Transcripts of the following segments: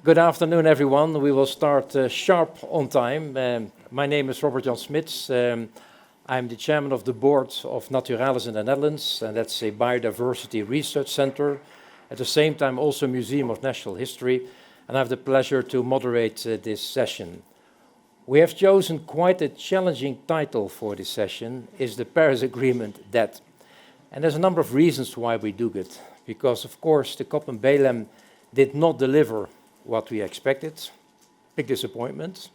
Good afternoon, everyone. We will start sharp on time. My name is Robert Jan Smits. I'm the chairman of the board of Naturalis in the Netherlands, and that's a biodiversity research center. At the same time, also a museum of natural history, and I have the pleasure to moderate this session. We have chosen quite a challenging title for this session, Is the Paris Agreement Dead? And there's a number of reasons why we do it. Because, of course, the COP in Belém did not deliver what we expected. Big disappointment.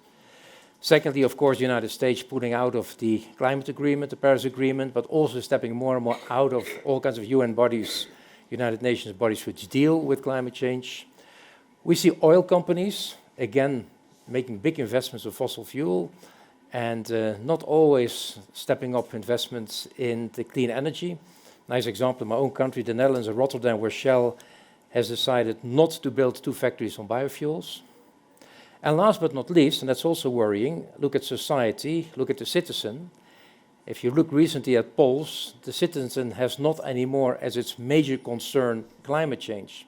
Secondly, of course, the United States pulling out of the climate agreement, the Paris Agreement, but also stepping more and more out of all kinds of UN bodies, United Nations bodies which deal with climate change. We see oil companies, again, making big investments in fossil fuel and not always stepping up investments in the clean energy. Nice example in my own country, the Netherlands and Rotterdam, where Shell has decided not to build 2 factories on biofuels. And last but not least, and that's also worrying, look at society, look at the citizen. If you look recently at polls, the citizen has not anymore as its major concern climate change.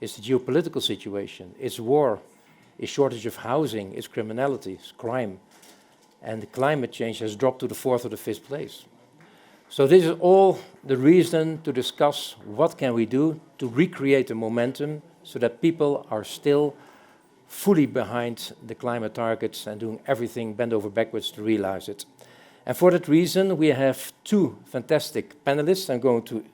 It's the geopolitical situation, it's war, it's shortage of housing, it's criminality, it's crime. And the climate change has dropped to the 4th or the 5th place. So this is all the reason to discuss what can we do to recreate the momentum so that people are still fully behind the climate targets and doing everything bend over backwards to realize it. And for that reason, we have 2 fantastic panelists. I'm going to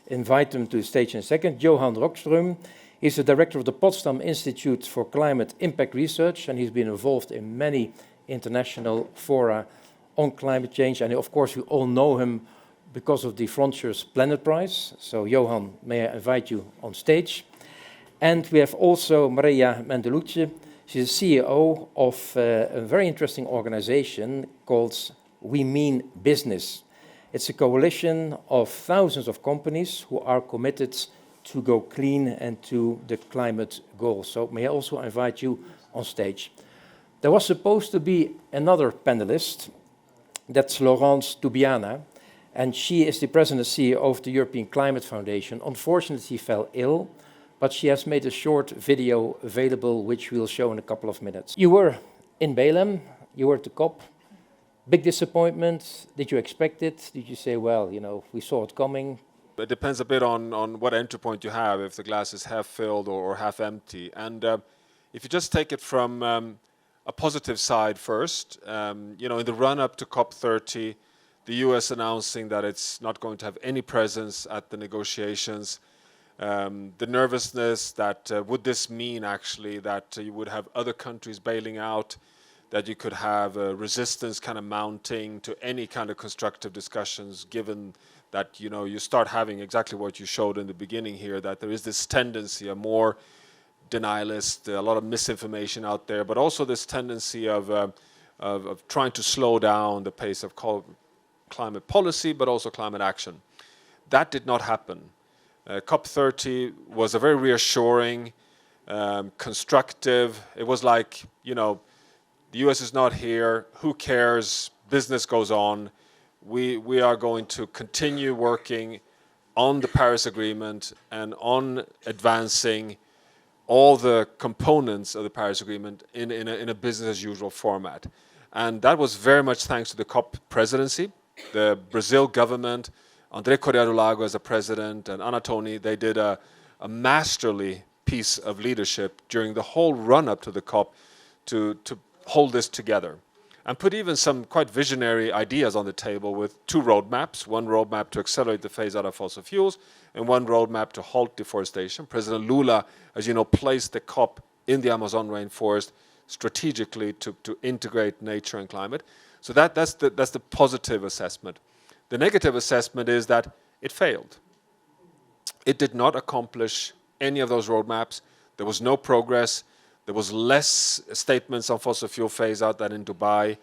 invite them to the stage in a second. Johan Rockström is the director of the Potsdam Institute for Climate Impact Research, and he's been involved in many international fora on climate change, and of course we all know him because of the Frontiers Planet Prize. So Johan, may I invite you on stage. And we have also María Mendiluce. She's the CEO of a very interesting organization called We Mean Business. It's a coalition of thousands of companies who are committed to go clean and to the climate goals. So may I also invite you on stage. There was supposed to be another panelist. That's Laurence Tubiana, and she is the president and CEO of the European Climate Foundation. Unfortunately, she fell ill, but she has made a short video available, which we'll show in a couple of minutes. You were in Belém, you were at the COP. Big disappointment. Did you expect it? Did you say, well, you know, we saw it coming? It depends a bit on what entry point you have, if the glass is half filled or half empty. And if you just take it from a positive side first, you know, in the run-up to COP30, the US announcing that it's not going to have any presence at the negotiations, the nervousness that would this mean actually that you would have other countries bailing out, that you could have resistance kind of mounting to any kind of constructive discussions, given that, you know, you start having exactly what you showed in the beginning here, that there is this tendency, a more denialist, a lot of misinformation out there, but also this tendency of trying to slow down the pace of climate policy, but also climate action. That did not happen. COP30 was a very reassuring, constructive. It was like, you know, the US is not here. Who cares? Business goes on. We are going to continue working on the Paris Agreement and on advancing all the components of the Paris Agreement in a business-as-usual format. And that was very much thanks to the COP presidency. The Brazil government, André Correa do Lago as a president, and Anatoni, they did a masterly piece of leadership during the whole run-up to the COP to hold this together. And put even some quite visionary ideas on the table with 2 roadmaps, one roadmap to accelerate the phase out of fossil fuels and one roadmap to halt deforestation. President Lula, as you know, placed the COP in the Amazon rainforest strategically to integrate nature and climate. So that's the positive assessment. The negative assessment is that it failed. It did not accomplish any of those roadmaps. There was no progress. There was less statements on fossil fuel phase out than in Dubai.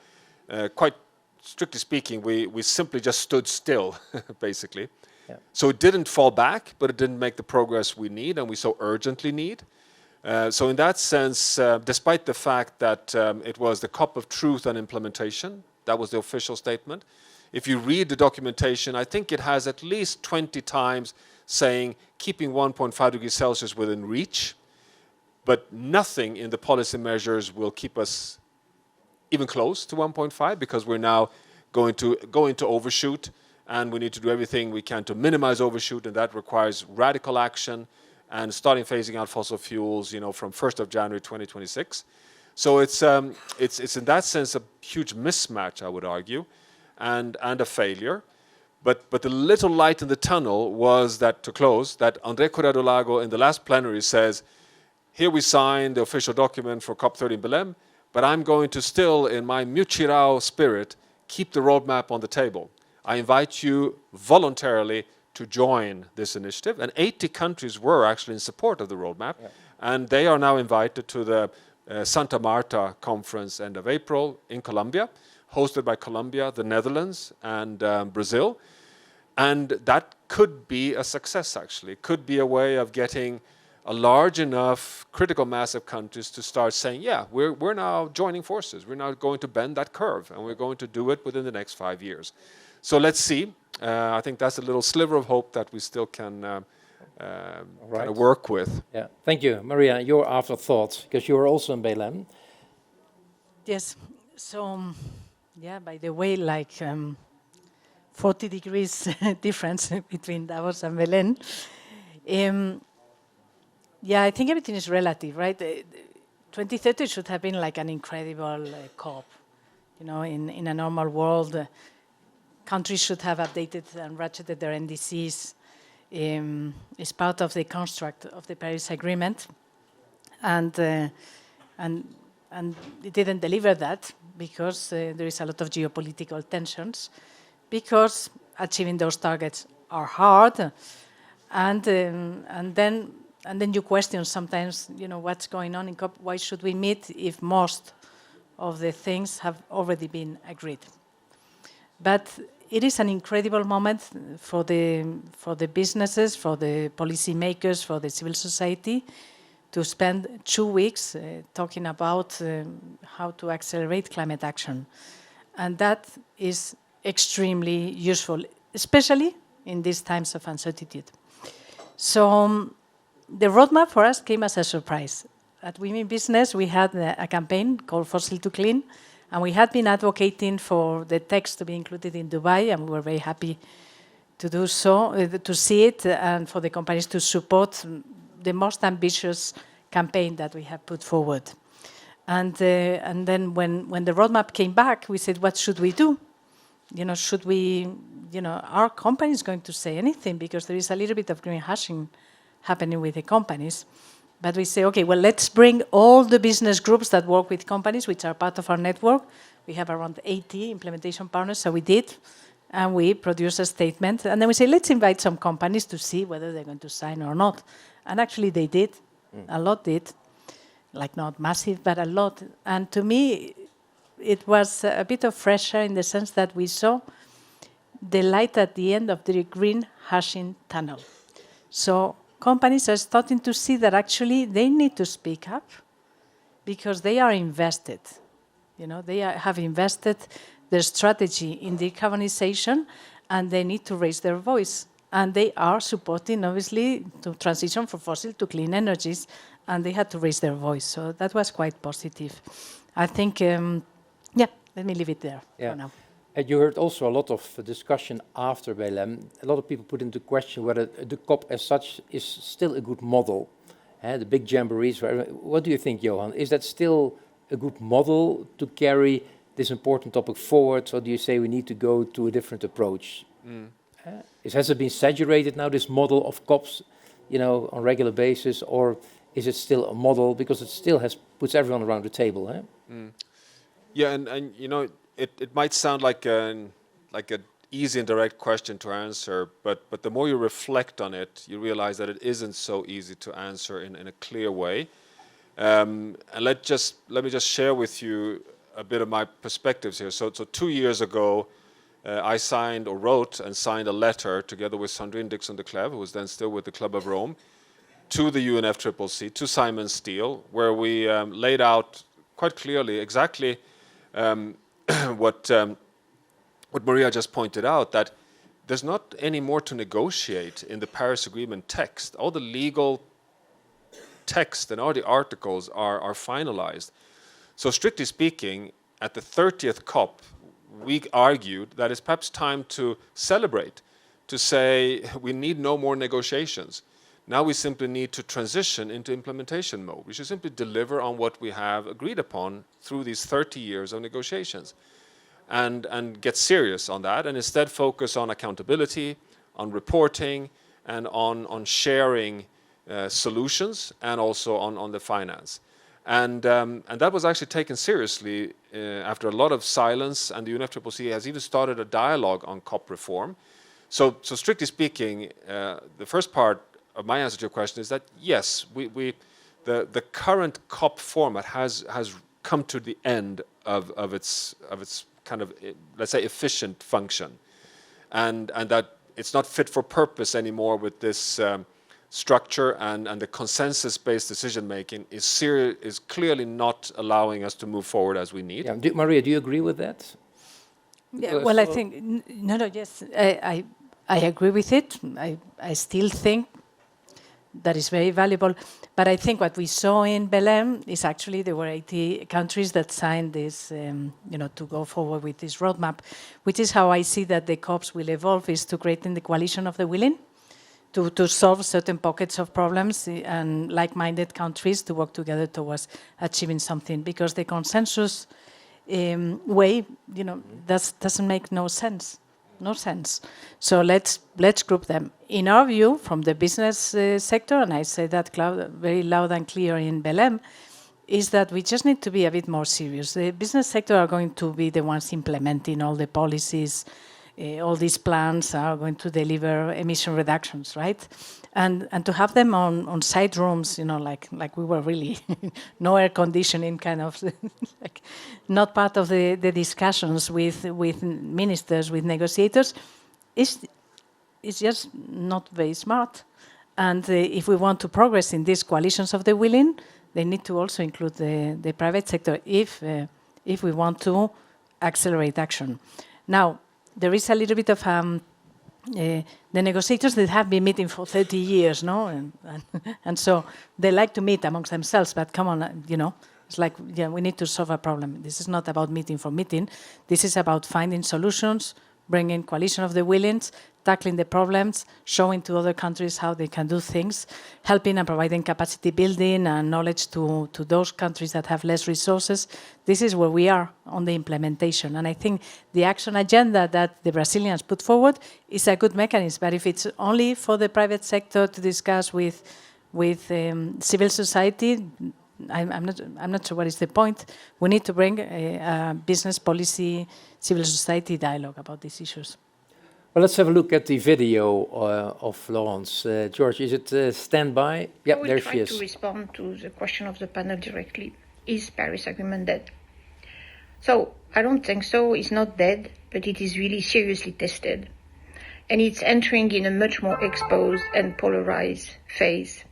Quite strictly speaking, we simply just stood still, basically. Yeah. So it didn't fall back, but it didn't make the progress we need and we so urgently need. So in that sense, despite the fact that it was the COP of truth and implementation, that was the official statement. If you read the documentation, I think it has at least 20 times saying keeping 1.5 degrees Celsius within reach. but nothing in the policy measures will keep us even close to 1.5, because we're now going to overshoot, and we need to do everything we can to minimize overshoot, and that requires radical action and starting phasing out fossil fuels, from 1st of January 2026. So it's in that sense a huge mismatch, I would argue, and a failure. But the little light in the tunnel was that, to close, that André Correa do Lago in the last plenary says, here we signed the official document for COP30 in Belém, but I'm going to still, in my Mutirao spirit, keep the roadmap on the table. I invite you voluntarily to join this initiative. And 80 countries were actually in support of the roadmap. Yeah. And they are now invited to the Santa Marta conference end of April in Colombia, hosted by Colombia, the Netherlands, and Brazil. And that could be a success, actually. It could be a way of getting a large enough critical mass of countries to start saying, yeah, we're now joining forces. We're now going to bend that curve, and we're going to do it within the next 5 years. So let's see. I think that's a little sliver of hope that we still can kind of work with. Yeah, thank you. María, your afterthoughts, because you were also in Belém. Yes, so, yeah, by the way, like 40 degrees difference between Davos and Belém. Yeah, I think everything is relative, right? 2030 should have been like an incredible COP. In a normal world, countries should have updated and ratcheted their NDCs. It's part of the construct of the Paris Agreement, and it didn't deliver that because there is a lot of geopolitical tensions, because achieving those targets are hard, and then you question sometimes, what's going on in COP? Why should we meet if most of the things have already been agreed? But it is an incredible moment for the businesses, for the policymakers, for the civil society, to spend 2 weeks talking about how to accelerate climate action. And that is extremely useful, especially in these times of uncertainty. So the roadmap for us came as a surprise. At Women Business, we had a campaign called Fossil to Clean, and we had been advocating for the text to be included in Dubai, and we were very happy to do so, to see it, and for the companies to support the most ambitious campaign that we have put forward. And then when the roadmap came back, we said, what should we do? Should we, are companies going to say anything? Because there is a little bit of green hashing happening with the companies. But we say, okay, well, let's bring all the business groups that work with companies, which are part of our network. We have around 80 implementation partners, so we did. And we produced a statement. And then we say, let's invite some companies to see whether they're going to sign or not. And actually they did. A lot did. Like not massive, but a lot. And to me, it was a bit of fresh air in the sense that we saw the light at the end of the green hashing tunnel. So companies are starting to see that actually they need to speak up because they are invested. They have invested their strategy in decarbonization, and they need to raise their voice. And they are supporting, obviously, to transition from fossil to clean energies, and they had to raise their voice. So that was quite positive. I think, let me leave it there for now. And you heard also a lot of discussion after Belém. A lot of people put into question whether the COP as such is still a good model. The big jamborees. What do you think, Johan? Is that still a good model to carry this important topic forward, or do you say we need to go to a different approach? Has it been saturated now, this model of COPs, on a regular basis, or is it still a model because it still puts everyone around the table? Yeah, and it might sound like an easy and direct question to answer, but the more you reflect on it, you realize that it isn't so easy to answer in a clear way. And let me just share with you a bit of my perspectives here. So 2 years ago, I wrote and signed a letter together with Sandrine Dixon de Clèves, who was then still with the Club of Rome, to the UNFCCC, to Simon Steele, where we laid out quite clearly exactly what María just pointed out, that there's not any more to negotiate in the Paris Agreement text. All the legal text and all the articles are finalized. So strictly speaking, at the 30th COP, we argued that it's perhaps time to celebrate, to say we need no more negotiations. Now we simply need to transition into implementation mode. We should simply deliver on what we have agreed upon through these 30 years of negotiations and get serious on that, and instead focus on accountability, on reporting, and on sharing solutions, and also on the finance. And that was actually taken seriously after a lot of silence, and the UNFCCC has even started a dialogue on COP reform. So strictly speaking, the first part of my answer to your question is that yes, the current COP format has come to the end of its kind of, let's say, efficient function, and that it's not fit for purpose anymore with this structure, and the consensus-based decision-making is clearly not allowing us to move forward as we need. Yeah. Maria, do you agree with that? Yeah, well, I think, yes, I agree with it. I still think that is very valuable. But I think what we saw in Belém is actually there were 80 countries that signed this, to go forward with this roadmap, which is how I see that the COPs will evolve, is to creating the coalition of the willing, to solve certain pockets of problems, and like-minded countries to work together towards achieving something. Because the consensus way, doesn't make no sense. So let's group them. In our view, from the business sector, and I say that very loud and clear in Belém, is that we just need to be a bit more serious. The business sector are going to be the ones implementing all the policies. All these plans are going to deliver emission reductions, right? And to have them on side rooms, like we were really no air conditioning, kind of like not part of the discussions with ministers, with negotiators, is just not very smart. And if we want to progress in these coalitions of the willing, they need to also include the private sector if we want to accelerate action. Now, there is a little bit of the negotiators that have been meeting for 30 years, and so they like to meet amongst themselves. But come on, it's like, we need to solve a problem. This is not about meeting for meeting. This is about finding solutions, bringing coalition of the willings, tackling the problems, showing to other countries how they can do things, helping and providing capacity building and knowledge to those countries that have less resources. This is where we are on the implementation. And I think the action agenda that the Brazilians put forward is a good mechanism. But if it's only for the private sector to discuss with civil society, I'm not sure what is the point. We need to bring a business policy, civil society dialogue about these issues. Well, let's have a look at the video of Laurence. George, is it standby? Yep, there she is. I will try to respond to the question of the panel directly. Is Paris Agreement dead? So, I don't think so. It's not dead, but it is really seriously tested. And it's entering in a much more exposed and polarized phase.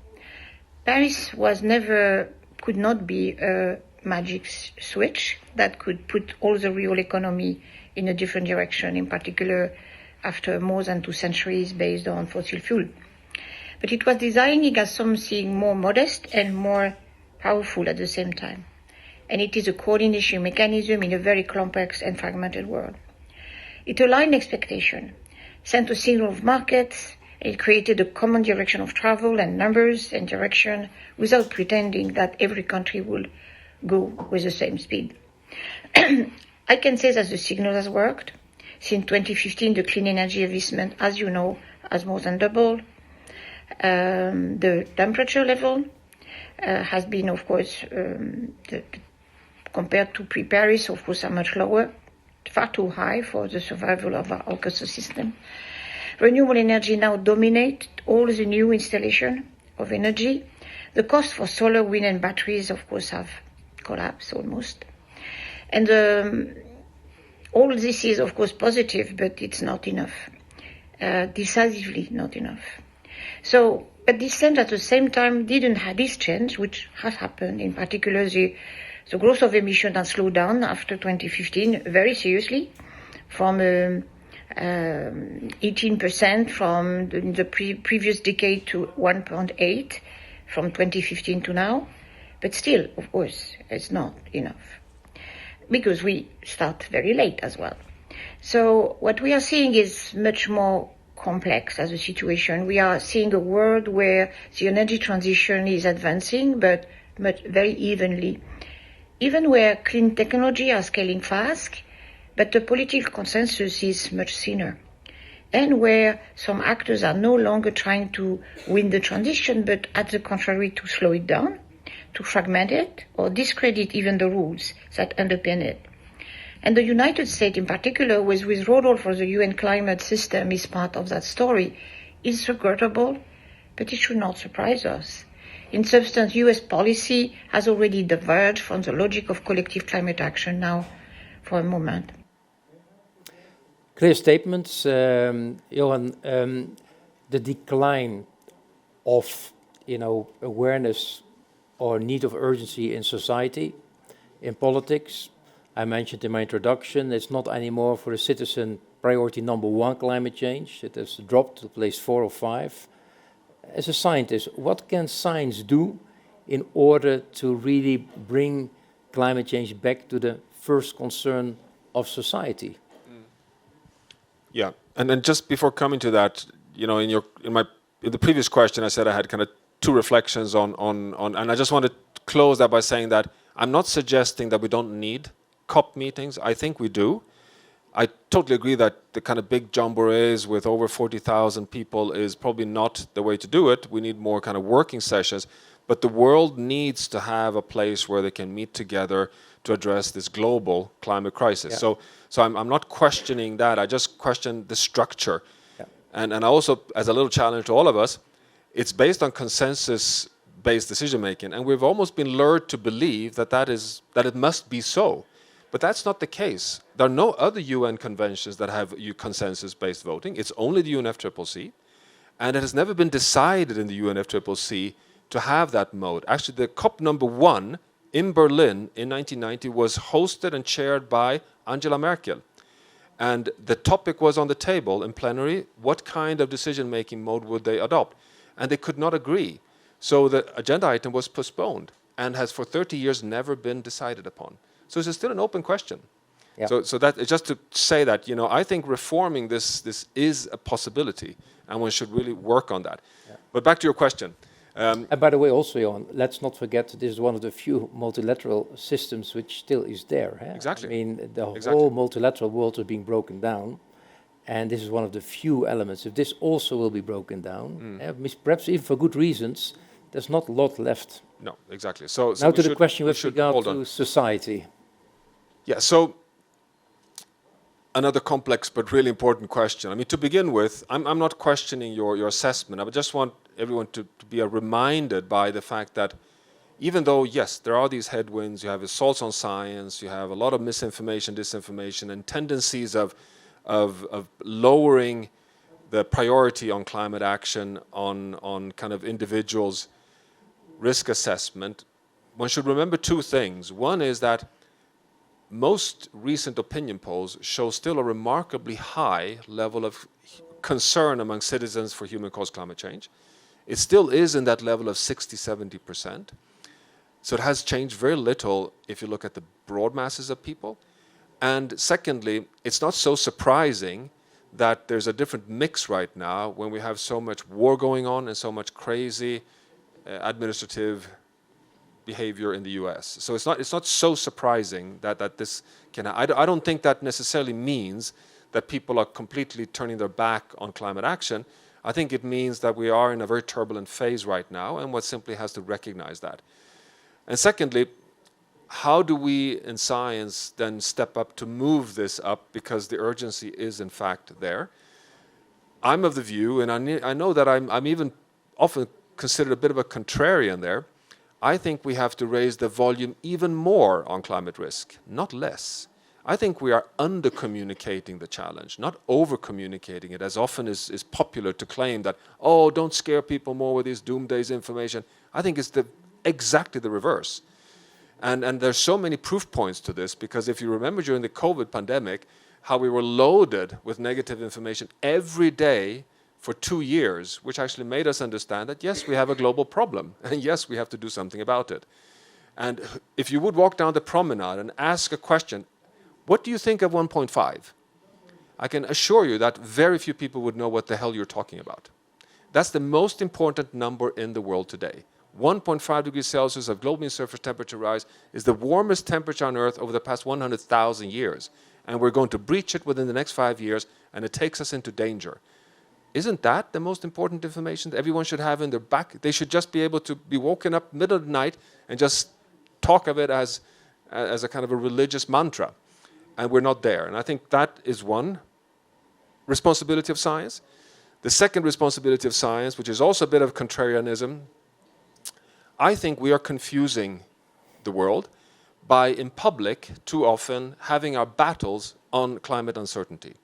Paris could not be a magic switch that could put all the real economy in a different direction, in particular after more than 2 centuries based on fossil fuel. But it was designing as something more modest and more powerful at the same time. And it is a coordination mechanism in a very complex and fragmented world. It aligned expectation, sent a signal of markets, and it created a common direction of travel and numbers and direction without pretending that every country will go with the same speed. I can say that the signal has worked. Since 2015, the clean energy investment, as you know, has more than doubled. The temperature level has been, of course, compared to pre-Paris, of course, are much lower, far too high for the survival of our ecosystem. Renewable energy now dominates all the new installation of energy. The cost for solar, wind, and batteries, of course, have collapsed almost. And all this is, of course, positive, but it's not enough. Decisively not enough. So, but this change at the same time didn't have this change, which has happened, in particular the growth of emission has slowed down after 2015 very seriously, from 18% from the previous decade to 1.8. from 2015 to now, but still, of course, it's not enough because we start very late as well. So what we are seeing is much more complex as a situation. We are seeing a world where the energy transition is advancing, but very evenly, even where clean technology are scaling fast, but the political consensus is much thinner, and where some actors are no longer trying to win the transition, but at the contrary, to slow it down, to fragment it, or discredit even the rules that underpin it. And the United States in particular, with withdrawal from the UN climate system, is part of that story. It's regrettable, but it should not surprise us. In substance, US policy has already diverged from the logic of collective climate action now for a moment. Clear statements, Johan. The decline of, awareness or need of urgency in society, in politics. I mentioned in my introduction, it's not anymore for the citizen priority number one, climate change. It has dropped to place 4 or 5. As a scientist, what can science do in order to really bring climate change back to the first concern of society? Yeah, and then just before coming to that, in the previous question, I said I had kind of 2 reflections on, and I just want to close that by saying that I'm not suggesting that we don't need COP meetings. I think we do. I totally agree that the kind of big jamborees with over 40,000 people is probably not the way to do it. We need more kind of working sessions, but the world needs to have a place where they can meet together to address this global climate crisis. Yeah. So I'm not questioning that. I just question the structure. Yeah. And I also, as a little challenge to all of us, it's based on consensus-based decision-making. And we've almost been lured to believe that it must be so. But that's not the case. There are no other UN conventions that have consensus-based voting. It's only the UNFCCC. And it has never been decided in the UNFCCC to have that mode. Actually, the COP number 1 in Berlin in 1990 was hosted and chaired by Angela Merkel. And the topic was on the table in plenary, what kind of decision-making mode would they adopt? And they could not agree. So the agenda item was postponed and has for 30 years never been decided upon. So it's still an open question. Yeah. So that just to say that, I think reforming this is a possibility, and one should really work on that. Yeah. But back to your question. And by the way, also, Johan, let's not forget this is one of the few multilateral systems which still is there. Eh? Exactly. I mean, the whole multilateral world is being broken down, and this is one of the few elements. If this also will be broken down, perhaps even for good reasons, there's not a lot left. No, exactly. So now to the question with regard to society. Yeah, so another complex but really important question. I mean, to begin with, I'm not questioning your assessment. I just want everyone to be reminded by the fact that even though, yes, there are these headwinds, you have assaults on science, you have a lot of misinformation, disinformation, and tendencies of lowering the priority on climate action, on kind of individuals' risk assessment, one should remember 2 things. One is that most recent opinion polls show still a remarkably high level of concern among citizens for human-caused climate change. It still is in that level of 60-70%. So it has changed very little if you look at the broad masses of people. And secondly, it's not so surprising that there's a different mix right now when we have so much war going on and so much crazy administrative behavior in the US. So it's not so surprising that this can. I don't think that necessarily means that people are completely turning their back on climate action. I think it means that we are in a very turbulent phase right now, and one simply has to recognize that. And secondly, how do we in science then step up to move this up, because the urgency is in fact there? I'm of the view, and I know that I'm even often considered a bit of a contrarian there. I think we have to raise the volume even more on climate risk, not less. I think we are under-communicating the challenge, not over-communicating it, as often is popular to claim that, oh, don't scare people more with this doomsday information. I think it's exactly the reverse. And there's so many proof points to this, because if you remember during the COVID pandemic, how we were loaded with negative information every day for 2 years, which actually made us understand that, yes, we have a global problem, and yes, we have to do something about it. And if you would walk down the promenade and ask a question, what do you think of 1.5? I can assure you that very few people would know what the hell you're talking about. That's the most important number in the world today. 1.5 degrees Celsius of global mean surface temperature rise is the warmest temperature on Earth over the past 100,000 years. And we're going to breach it within the next 5 years, and it takes us into danger. Isn't that the most important information that everyone should have in their back? They should just be able to be woken up middle of the night and just talk of it as a kind of a religious mantra. And we're not there. And I think that is one responsibility of science. The second responsibility of science, which is also a bit of contrarianism, I think we are confusing the world by, in public, too often having our battles on climate uncertainty.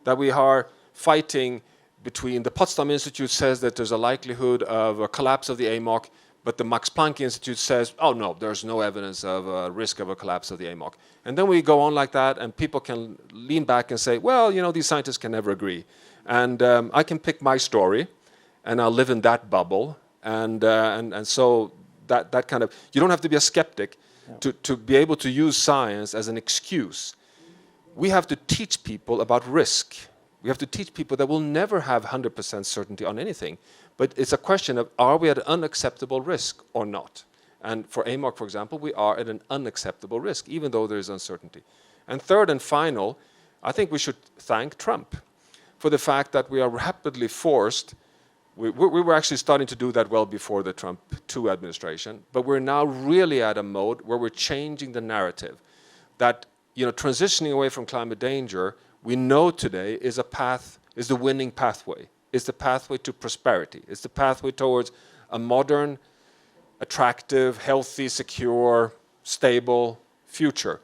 That we are fighting between the Potsdam Institute says that there's a likelihood of a collapse of the AMOC, but the Max Planck Institute says, oh no, there's no evidence of a risk of a collapse of the AMOC. And then we go on like that, and people can lean back and say, well, you know, these scientists can never agree. And I can pick my story, and I'll live in that bubble. And so that kind of, you don't have to be a skeptic to be able to use science as an excuse. We have to teach people about risk. We have to teach people that we'll never have 100% certainty on anything. But it's a question of, are we at an unacceptable risk or not? And for AMOC, for example, we are at an unacceptable risk, even though there is uncertainty. And third and final, I think we should thank Trump for the fact that we are rapidly forced. We were actually starting to do that well before the Trump 2 administration, but we're now really at a mode where we're changing the narrative. That, you know, transitioning away from climate danger, we know today is the winning pathway. It's the pathway to prosperity. It's the pathway towards a modern, attractive, healthy, secure, stable future.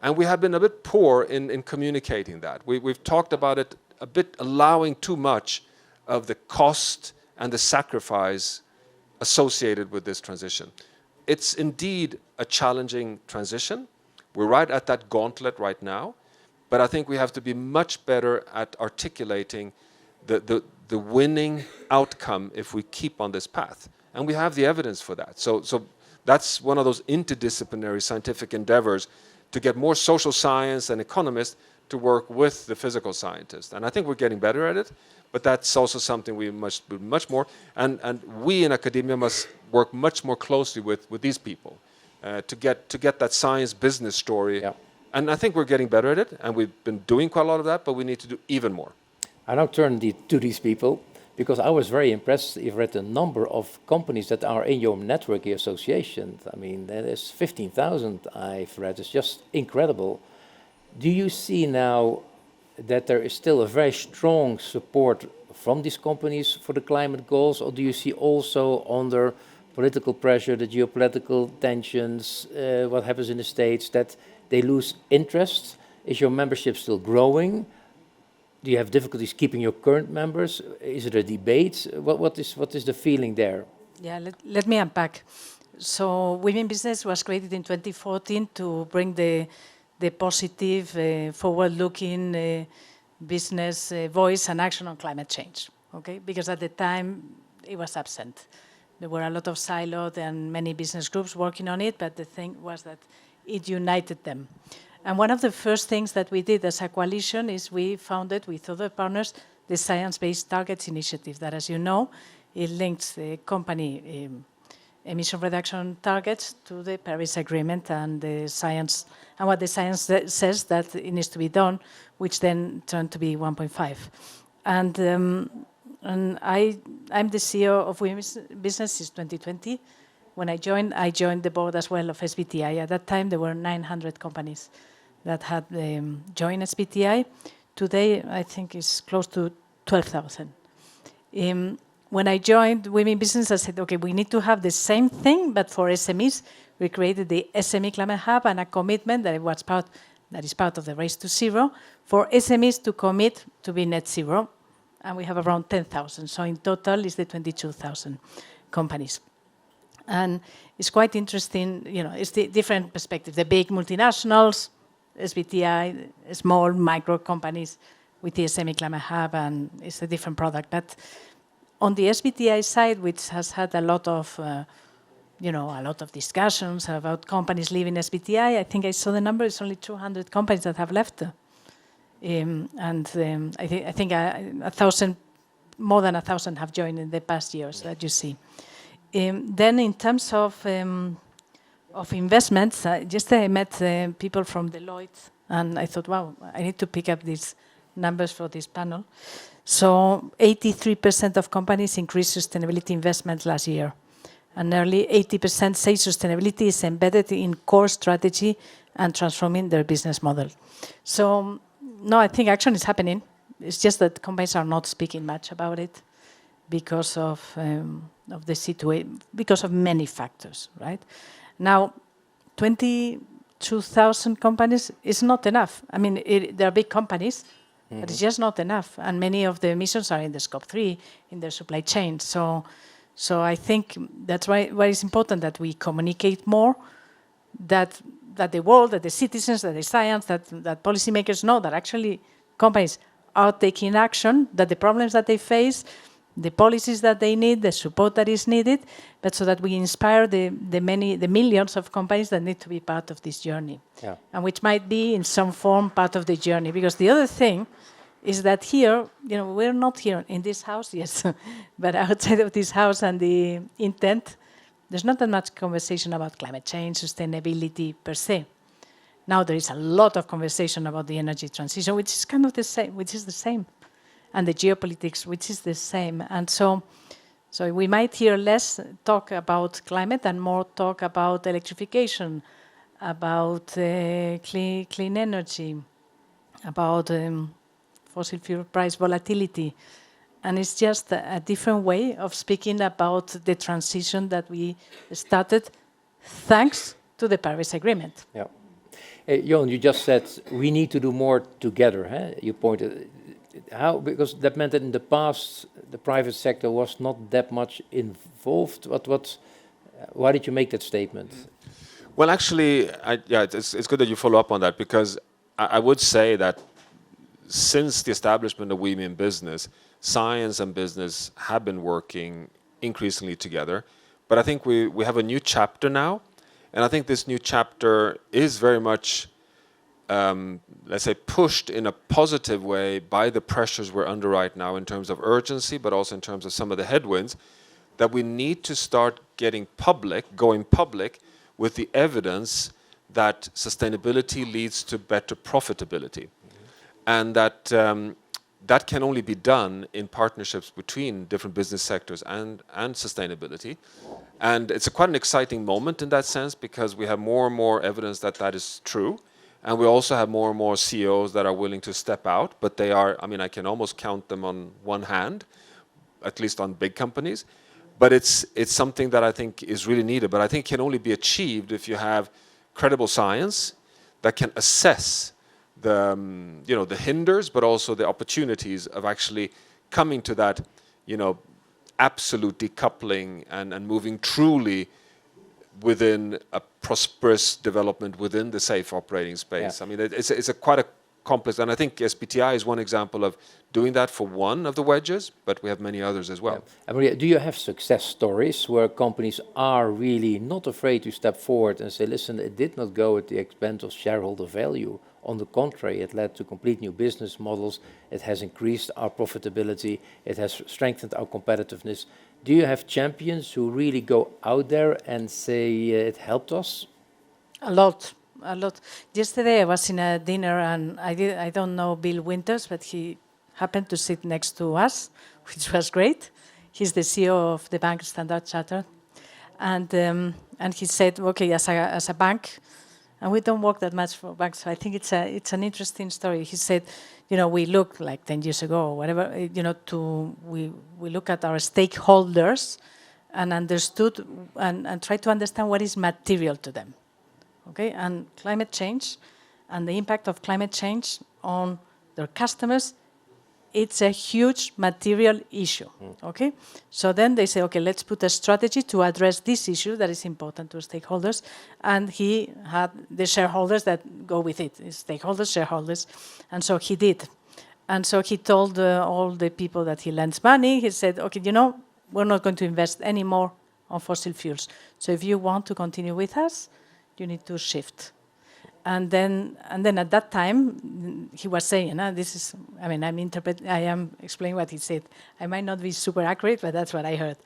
And we have been a bit poor in communicating that. We've talked about it a bit, allowing too much of the cost and the sacrifice associated with this transition. It's indeed a challenging transition. We're right at that gauntlet right now, but I think we have to be much better at articulating the winning outcome if we keep on this path. And we have the evidence for that. So that's one of those interdisciplinary scientific endeavors to get more social science and economists to work with the physical scientists. And I think we're getting better at it, but that's also something we must do much more. And we in academia must work much more closely with these people to get that science business story. Yeah. And I think we're getting better at it, and we've been doing quite a lot of that, but we need to do even more. I now turn to these people, because I was very impressed. You've read the number of companies that are in your network association. I mean, there's 15,000 I've read. It's just incredible. Do you see now that there is still a very strong support from these companies for the climate goals, or do you see also under political pressure, the geopolitical tensions, what happens in the States, that they lose interest? Is your membership still growing? Do you have difficulties keeping your current members? Is it a debate? What is the feeling there? Yeah, let me unpack. So Women Business was created in 2014 to bring the positive, forward-looking business voice and action on climate change. Okay, because at the time it was absent. There were a lot of silos and many business groups working on it, but the thing was that it united them. And one of the first things that we did as a coalition is we founded with other partners the Science-Based Targets Initiative that, as you know, it links the company emission reduction targets to the Paris Agreement and the science, and what the science says that it needs to be done, which then turned to be 1.5. And I'm the CEO of Women's Business since 2020. When I joined the board as well of SBTI. At that time, there were 900 companies that had joined SBTI. Today, I think it's close to 12,000. When I joined Women Business, I said, okay, we need to have the same thing, but for SMEs. We created the SME Climate Hub and a commitment that is part of the Race to Zero for SMEs to commit to be net zero. And we have around 10,000. So in total, it's the 22,000 companies. And it's quite interesting, you know, it's the different perspectives. The big multinationals, SBTI, small micro companies, with the SME Climate Hub, and it's a different product. But on the SBTI side, which has had a lot of a lot of discussions about companies leaving SBTI. I think I saw the number. It's only 200 companies that have left, I think 1,000, more than 1,000 have joined in the past years. That you see. Then, in terms of investments, yesterday I met people from Deloitte, and I thought, wow, I need to pick up these numbers for this panel. So, 83% of companies increased sustainability investments last year. And nearly 80% say sustainability is embedded in core strategy and transforming their business model. So, no, I think action is happening. It's just that companies are not speaking much about it because of the situation, because of many factors, right? Now, 22,000 companies is not enough. I mean, there are big companies, but it's just not enough. And many of the emissions are in the scope 3, in their supply chain. So I think that's why it's important that we communicate more, that the world, that the citizens, that the science, that policymakers know that actually companies are taking action, that the problems that they face, the policies that they need, the support that is needed, but so that we inspire the millions of companies that need to be part of this journey, and which might be in some form part of the journey. Because the other thing is that here, we're not here in this house, yes, but outside of this house and the intent, there's not that much conversation about climate change, sustainability per se. Now there is a lot of conversation about the energy transition, which is kind of the same, and the geopolitics, which is the same. And so we might hear less talk about climate and more talk about electrification, about clean energy, about fossil fuel price volatility. And it's just a different way of speaking about the transition that we started thanks to the Paris Agreement. Yeah. Johan, you just said we need to do more together. Huh? You pointed how, because that meant that in the past the private sector was not that much involved. Why did you make that statement? Well, actually, it's good that you follow up on that, because I would say that since the establishment of Women in Business, science and business have been working increasingly together. But I think we have a new chapter now. And I think this new chapter is very much, let's say, pushed in a positive way by the pressures we're under right now in terms of urgency, but also in terms of some of the headwinds, that we need to start going public with the evidence that sustainability leads to better profitability. And that can only be done in partnerships between different business sectors and sustainability. And it's quite an exciting moment in that sense, because we have more and more evidence that is true. And we also have more and more CEOs that are willing to step out. But they are, I can almost count them on one hand, at least on big companies. But it's something that I think is really needed. But I think can only be achieved if you have credible science that can assess the hinders, but also the opportunities of actually coming to that, absolute decoupling and moving truly within a prosperous development within the safe operating space. Yeah. It's quite a complex, and I think SBTI is one example of doing that for one of the wedges, but we have many others as well. Yeah. María, do you have success stories where companies are really not afraid to step forward and say, listen, it did not go at the expense of shareholder value? On the contrary, it led to complete new business models. It has increased our profitability. It has strengthened our competitiveness. Do you have champions who really go out there and say it helped us? A lot. Yesterday I was in a dinner, and I don't know Bill Winters, but he happened to sit next to us, which was great. He's the CEO of the bank Standard Chartered, and he said, okay, as a bank. And we don't work that much for banks, so I think it's an interesting story. He said, we look like 10 years ago or whatever, we look at our stakeholders and understood and try to understand what is material to them, okay? And climate change and the impact of climate change on their customers, it's a huge material issue, okay? So then they say, okay, let's put a strategy to address this issue that is important to stakeholders. And he had the shareholders that go with it, stakeholders, shareholders. And so he did. And so he told all the people that he lends money, he said, okay, we're not going to invest anymore on fossil fuels. So if you want to continue with us, you need to shift. And then at that time, he was saying, I am explaining what he said. I might not be super accurate, but that's what I heard.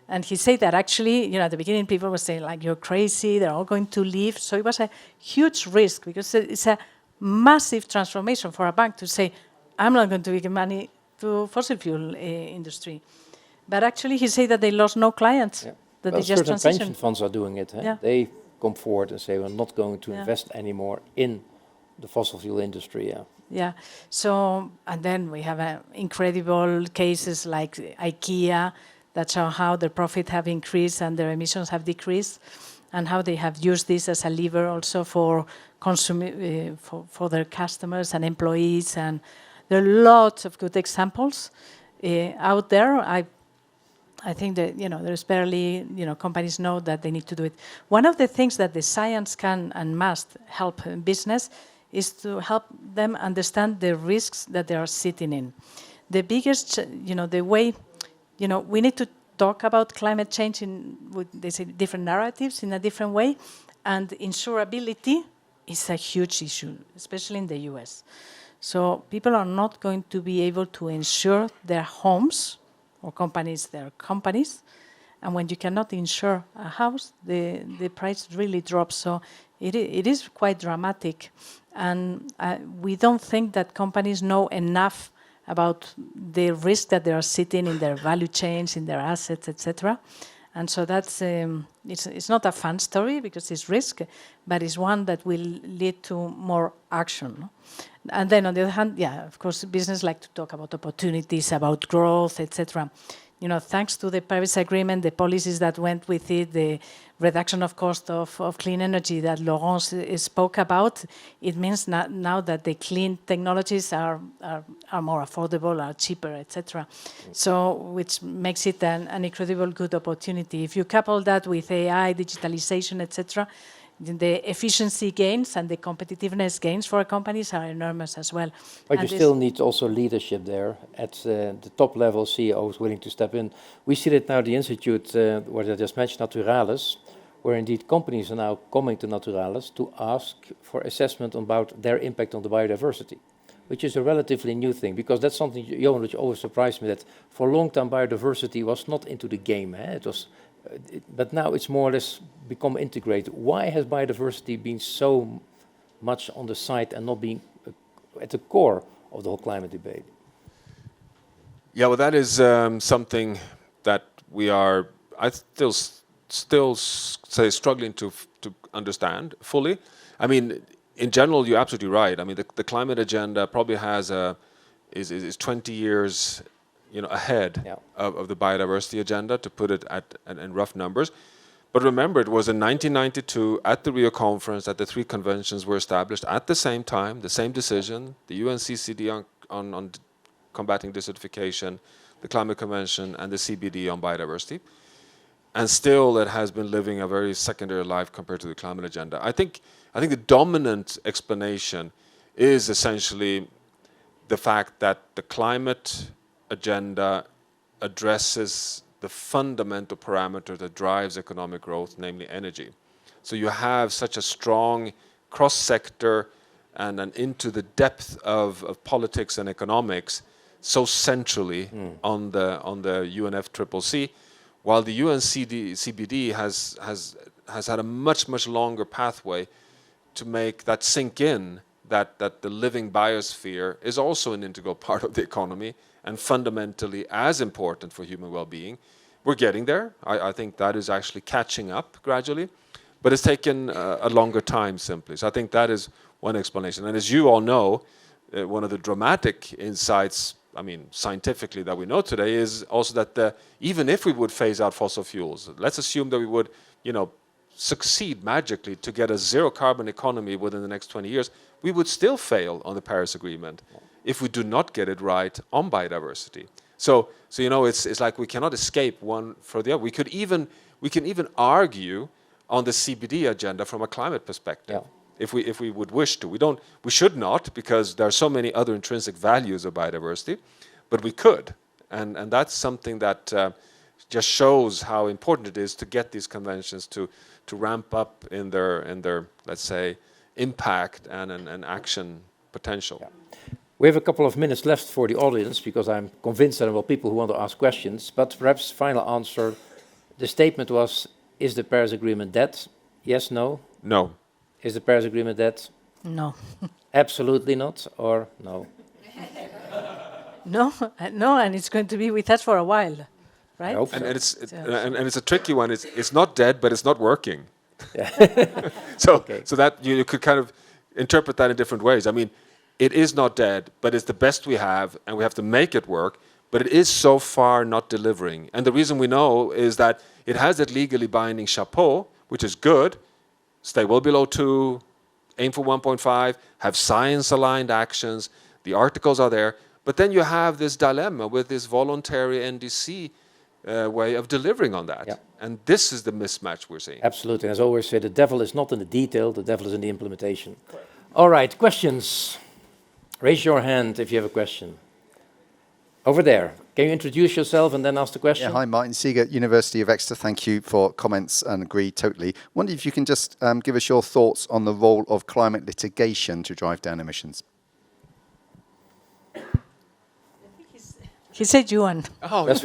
And he said that actually, at the beginning, people were saying, like, you're crazy, they're all going to leave. So it was a huge risk, because it's a massive transformation for a bank to say, I'm not going to give money to fossil fuel industry. But actually, he said that they lost no clients, that they just certain transitioned. pension funds are doing it. They come forward and say, we're not going to invest anymore in the fossil fuel industry. Yeah. So, and then we have incredible cases like IKEA that show how their profit have increased and their emissions have decreased, and how they have used this as a lever also for for their customers and employees. And there are lots of good examples out there. I think that there's barely companies know that they need to do it. One of the things that the science can and must help business is to help them understand the risks that they are sitting in. The biggest, the way, we need to talk about climate change with different narratives in a different way, and insurability is a huge issue, especially in the US. So people are not going to be able to insure their homes, or companies, their companies. And when you cannot insure a house, the price really drops. So it is quite dramatic. And we don't think that companies know enough about the risk that they are sitting in their value chains, in their assets, etc. And so that's, it's not a fun story because it's risk, but it's one that will lead to more action. No? And then on the other hand, of course, business like to talk about opportunities, about growth, etc. Thanks to the Paris Agreement, the policies that went with it, the reduction of cost of clean energy that Laurence spoke about, it means now that the clean technologies are more affordable, are cheaper, etc. So, which makes it an incredible good opportunity. If you couple that with AI, digitalization, etc., the efficiency gains and the competitiveness gains for companies are enormous as well. But you still need also leadership there at the top level, CEOs willing to step in. We see that now the institute, what I just mentioned, Naturalis, where indeed companies are now coming to Naturalis to ask for assessment about their impact on the biodiversity, which is a relatively new thing, because that's something, Johan, which always surprised me, that for a long time biodiversity was not into the game. It was, but now it's more or less become integrated. Why has biodiversity been so much on the side and not being at the core of the whole climate debate? Yeah, well, that is something that we are, I still say, struggling to understand fully. I mean, in general, you're absolutely right. I mean, the climate agenda probably has is 20 years ahead of the biodiversity agenda, to put it in rough numbers. But remember, it was in 1992 at the Rio conference that the three conventions were established at the same time, the same decision, the UNCCD on combating desertification, the Climate Convention, and the CBD on biodiversity. And still it has been living a very secondary life compared to the climate agenda. I think the dominant explanation is essentially the fact that the climate agenda addresses the fundamental parameter that drives economic growth, namely energy. So you have such a strong cross-sector and into the depth of politics and economics so centrally on the UNFCCC, while the UNCBD has had a much longer pathway to make that sink in, that the living biosphere is also an integral part of the economy and fundamentally as important for human well-being. We're getting there. I think that is actually catching up gradually, but it's taken a longer time simply. So I think that is one explanation. And as you all know, one of the dramatic insights, I mean, scientifically that we know today, is also that even if we would phase out fossil fuels, let's assume that we would, succeed magically to get a zero carbon economy within the next 20 years, we would still fail on the Paris Agreement if we do not get it right on biodiversity. So it's like we cannot escape one for the other. We can even argue on the CBD agenda from a climate perspective. if we would wish to. We should not, because there are so many other intrinsic values of biodiversity, but we could. And that's something that just shows how important it is to get these conventions to ramp up in their let's say, impact and action potential. Yeah. We have a couple of minutes left for the audience, because I'm convinced there are people who want to ask questions. But perhaps final answer, the statement was, is the Paris Agreement dead? Yes, no? No. Is the Paris Agreement dead? No. Absolutely not, or no? No, no, and it's going to be with us for a while, right? I hope so. And it's a tricky one. It's not dead, but it's not working. Yeah. So that you could kind of interpret that in different ways. I mean, it is not dead, but it's the best we have, and we have to make it work. But it is so far not delivering. And the reason we know is that it has that legally binding chapeau, which is good. Stay well below 2, aim for 1.5, have science-aligned actions. The articles are there. But then you have this dilemma with this voluntary NDC way of delivering on that. Yeah. And this is the mismatch we're seeing. Absolutely. As I always say, the devil is not in the detail, the devil is in the implementation. All right, questions? Raise your hand if you have a question. Over there. Can you introduce yourself and then ask the question? Yeah, hi, Martin Seeger, University of Exeter. Thank you for comments and agree totally. Wonder if you can just give us your thoughts on the role of climate litigation to drive down emissions. He said Johan. Oh, That's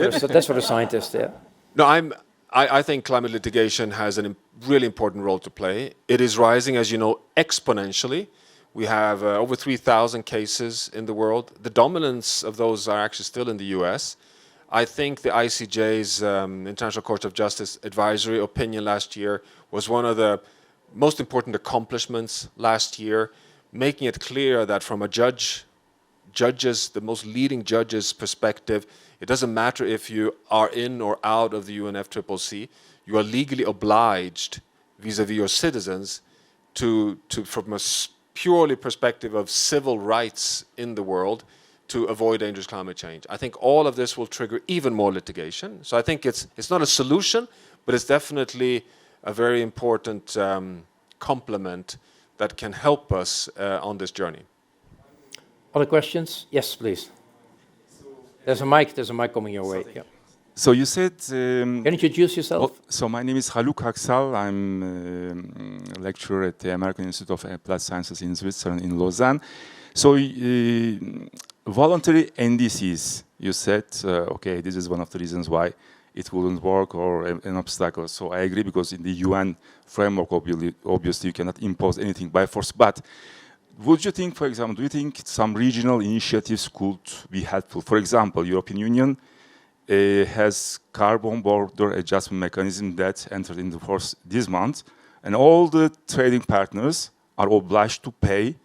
for the scientist, yeah. No, I think climate litigation has a really important role to play. It is rising, as you know, exponentially. We have over 3,000 cases in the world. The dominance of those are actually still in the US. I think the ICJ's International Court of Justice advisory opinion last year was one of the most important accomplishments last year, making it clear that from a the most leading judges' perspective, it doesn't matter if you are in or out of the UNFCCC, you are legally obliged vis-a-vis your citizens to from a purely perspective of civil rights in the world, to avoid dangerous climate change. I think all of this will trigger even more litigation. So I think it's not a solution, but it's definitely a very important complement that can help us on this journey. Other questions? Yes, please. There's a mic coming your way. Yeah. So you said... Can you introduce yourself? Well, so my name is Haluk Aksal. I'm a lecturer at the American Institute of Applied Sciences in Switzerland, in Lausanne. So voluntary NDCs, you said, okay, this is one of the reasons why it wouldn't work or an obstacle. So I agree, because in the UN framework, obviously you cannot impose anything by force. But would you think, for example, do you think some regional initiatives could be helpful? For example, European Union has carbon border adjustment mechanism that entered into force this month, and all the trading partners are obliged to pay,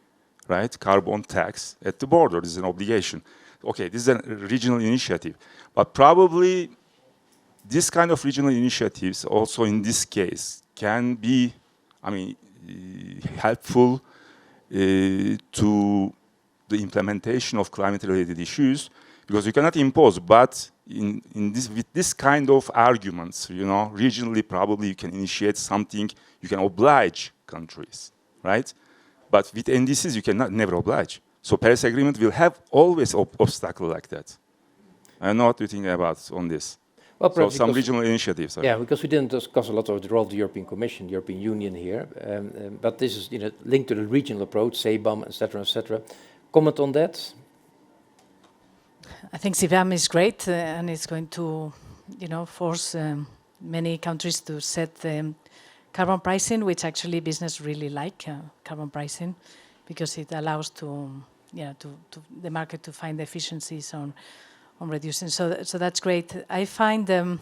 right, carbon tax at the border. This is an obligation. Okay, this is a regional initiative, but probably this kind of regional initiatives also in this case can be, I mean, helpful to the implementation of climate-related issues, because you cannot impose, but with this kind of arguments, you know, regionally probably you can initiate something, you can oblige countries, right? But with NDCs you cannot never oblige. So Paris Agreement will have always obstacle like that. I don't know what you think about on this. Well, so some regional initiatives. Yeah, because we didn't discuss a lot of the role of the European Commission, the European Union here, but this is linked to the regional approach, CBAM, etc., etc. Comment on that? I think CBAM is great, and it's going to, force many countries to set carbon pricing, which actually business really like carbon pricing, because it allows to the market to find efficiencies on reducing. So that's great. I find,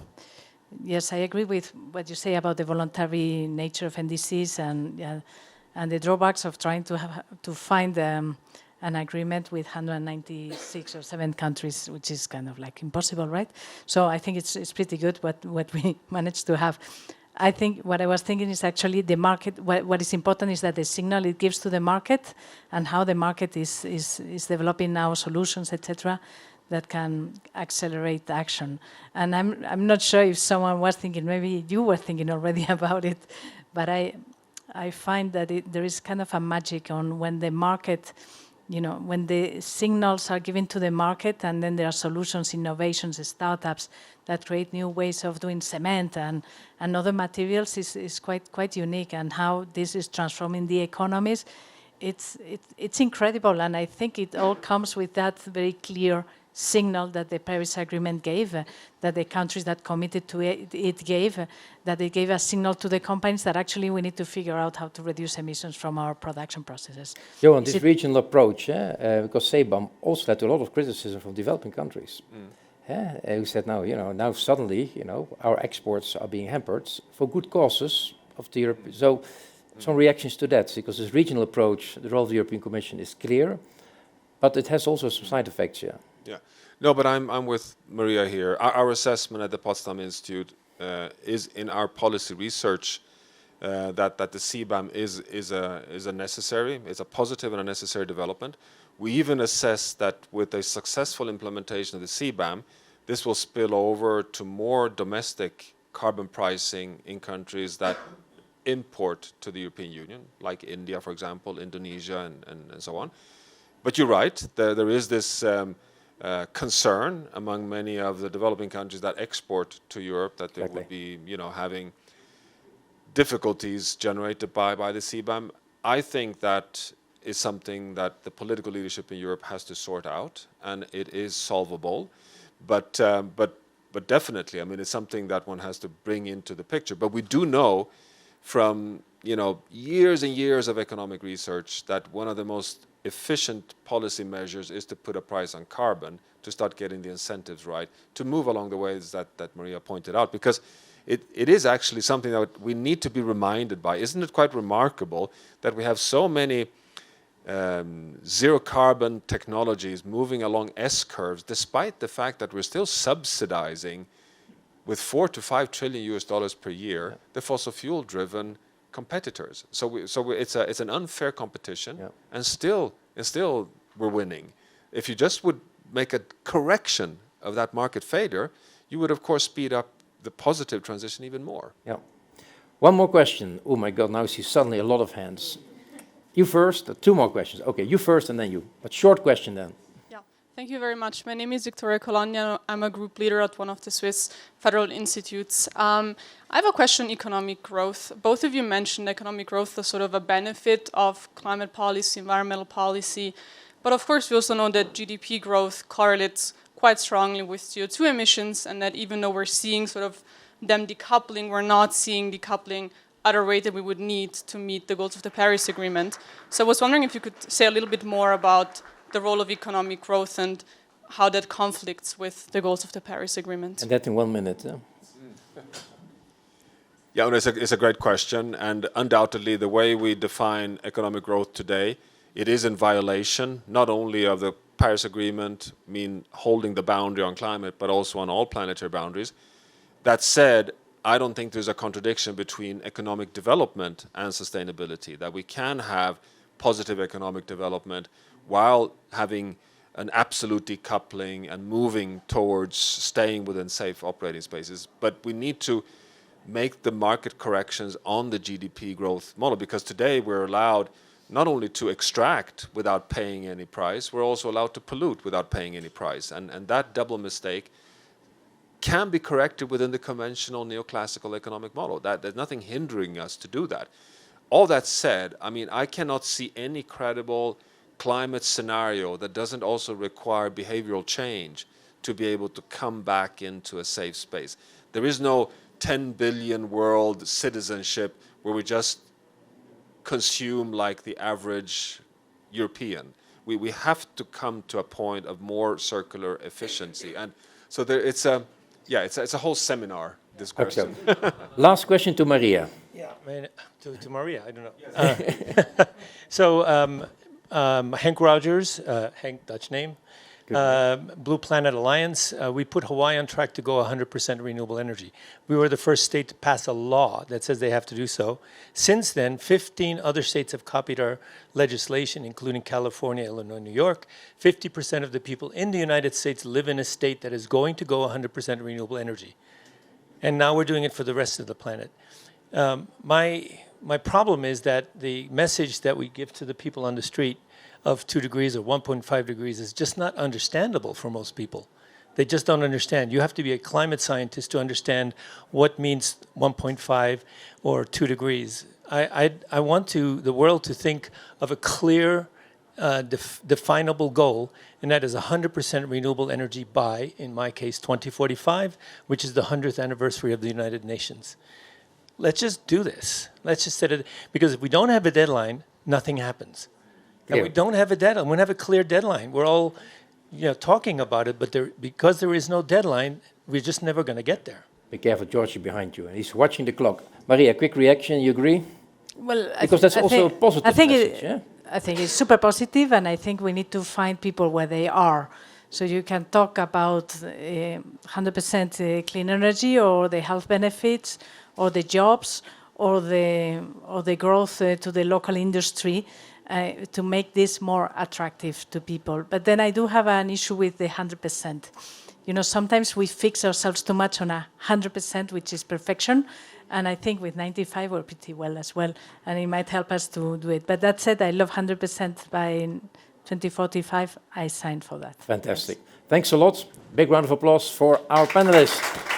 yes, I agree with what you say about the voluntary nature of NDCs and the drawbacks of trying to find an agreement with 196 or 7 countries, which is kind of like impossible, right? So I think it's pretty good what we managed to have. I think what I was thinking is actually the market. What is important is that the signal it gives to the market and how the market is developing now solutions, etc., that can accelerate action. And I'm not sure if someone was thinking, maybe you were thinking already about it, but I I find that there is kind of a magic on when the market, when the signals are given to the market, and then there are solutions, innovations, startups that create new ways of doing cement and other materials is quite unique. And how this is transforming the economies, it's incredible. And I think it all comes with that very clear signal that the Paris Agreement gave, that the countries that committed to it gave, that it gave a signal to the companies that actually we need to figure out how to reduce emissions from our production processes. Johan, this regional approach, because CBAM also led to a lot of criticism from developing countries. Who said now suddenly, our exports are being hampered for good causes of the Europe. So some reactions to that, because this regional approach, the role of the European Commission is clear, but it has also some side effects, yeah. Yeah, no, but I'm with Maria here. Our assessment at the Potsdam Institute is in our policy research that the CBAM is a necessary, it's a positive and a necessary development. We even assess that with a successful implementation of the CBAM, this will spill over to more domestic carbon pricing in countries that import to the European Union, like India, for example, Indonesia, and so on. But you're right, there is this concern among many of the developing countries that export to Europe that they would be, having difficulties generated by the CBAM. I think that is something that the political leadership in Europe has to sort out, and it is solvable. But definitely, I mean, it's something that one has to bring into the picture. But we do know from years and years of economic research that one of the most efficient policy measures is to put a price on carbon, to start getting the incentives right, to move along the ways that Maria pointed out, because it is actually something that we need to be reminded by. Isn't it quite remarkable that we have so many zero carbon technologies moving along S-curves, despite the fact that we're still subsidizing with $4 to $5 trillion US per year the fossil fuel driven competitors. So it's an unfair competition, and still we're winning. If you just would make a correction of that market failure, you would of course speed up the positive transition even more. Yeah. One more question. Oh my God! Now I see suddenly a lot of hands. You first. Two more questions. Okay, you first, and then you. But short question then. Thank you very much. My name is Victoria Cologna. I'm a group leader at one of the Swiss federal institutes. I have a question on economic growth. Both of you mentioned economic growth as sort of a benefit of climate policy, environmental policy. But of course, we also know that GDP growth correlates quite strongly with CO2 emissions, and that even though we're seeing sort of them decoupling, we're not seeing decoupling at a rate that we would need to meet the goals of the Paris Agreement. So I was wondering if you could say a little bit more about the role of economic growth and how that conflicts with the goals of the Paris Agreement. And that in 1 minute. Yeah, it's a great question, and undoubtedly the way we define economic growth today, it is in violation not only of the Paris Agreement, holding the boundary on climate, but also on all planetary boundaries. That said, I don't think there's a contradiction between economic development and sustainability, that we can have positive economic development while having an absolute decoupling and moving towards staying within safe operating spaces. But we need to make the market corrections on the GDP growth model, because today we're allowed not only to extract without paying any price, we're also allowed to pollute without paying any price. And that double mistake can be corrected within the conventional neoclassical economic model. There's nothing hindering us to do that. All that said, I cannot see any credible climate scenario that doesn't also require behavioral change to be able to come back into a safe space. There is no 10 billion world citizenship where we just consume like the average European. We have to come to a point of more circular efficiency. And so it's a whole seminar, this question. Okay. Last question to María. Yeah, to María, I don't know. So Henk Rogers, Henk, Dutch name, Blue Planet Alliance, we put Hawaii on track to go 100% renewable energy. We were the first state to pass a law that says they have to do so. Since then, 15 other states have copied our legislation, including California, Illinois, New York. 50% of the people in the United States live in a state that is going to go 100% renewable energy. And now we're doing it for the rest of the planet. My my problem is that the message that we give to the people on the street of 2 degrees or 1.5 degrees is just not understandable for most people. They just don't understand. You have to be a climate scientist to understand what means 1.5 or 2 degrees. I want the world to think of a clear, definable goal, and that is 100% renewable energy by, in my case, 2045, which is the 100th anniversary of the United Nations. Let's just do this. Let's just set it, because if we don't have a deadline, nothing happens. And we don't have a deadline. We don't have a clear deadline. We're all talking about it, but because there is no deadline, we're just never going to get there. Be careful, George is behind you, and he's watching the clock. Maria, quick reaction, you agree? Well, Because that's also a positive message, yeah? I think it's super positive, and I think we need to find people where they are. So you can talk about 100% clean energy, or the health benefits, or the jobs, or the growth to the local industry, to make this more attractive to people. But then I do have an issue with the 100%. Sometimes we fix ourselves too much on 100%, which is perfection. And I think with 95 we're pretty well as well. And it might help us to do it. But that said, I love 100% by 2045. I signed for that. Fantastic. Thanks a lot. Big round of applause for our panelists.